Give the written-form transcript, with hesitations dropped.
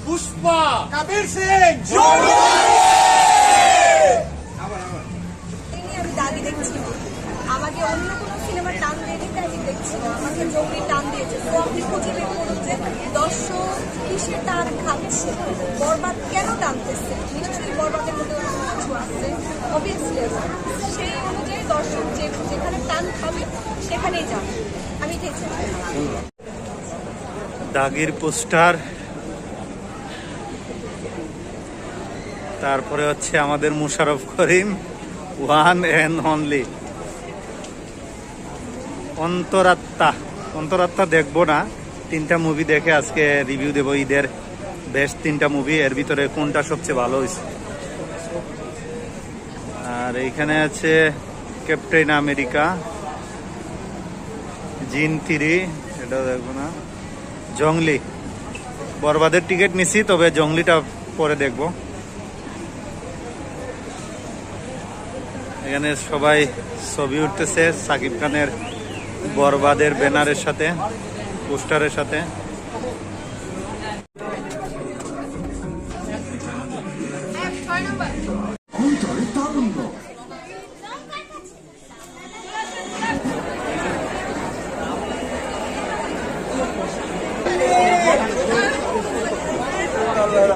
পুষ্পা, কবির সিং, আমি দাবি দেখছি না। আমাকে অন্য কোনো সিনেমার টান দিয়ে দিতে আমি দেখছি না, আমাকে জঙ্গলি টান দিয়েছে। তো আপনি খুঁজে বের করুন যে দর্শক কিসের টান খাচ্ছে, বরবাদ কেন টানতেছে। নিশ্চয়ই বরবাদের মধ্যে অন্য কিছু আছে, অবভিয়াসলি। সেই অনুযায়ী দর্শক যেখানে টান খাবে সেখানেই যাবে। আমি দেখছি দাগের পোস্টার, তারপরে হচ্ছে আমাদের মুশারফ করিম, ওয়ান অ্যান্ড অনলি। অন্তরাত্মা দেখবো না, 3টা মুভি দেখে আজকে রিভিউ দেবো। ঈদের বেস্ট 3টা মুভি, এর ভিতরে কোনটা সবচেয়ে ভালো হয়েছে। আর এইখানে আছে ক্যাপ্টেন আমেরিকা, জিন 3, এটাও দেখবো না। জংলি, বরবাদের টিকিট নিছি, তবে জংলিটা পরে দেখবো। এখানে সবাই ছবি উঠতেছে সাকিব খানের বরবাদের ব্যানারের সাথে, পোস্টারের সাথে।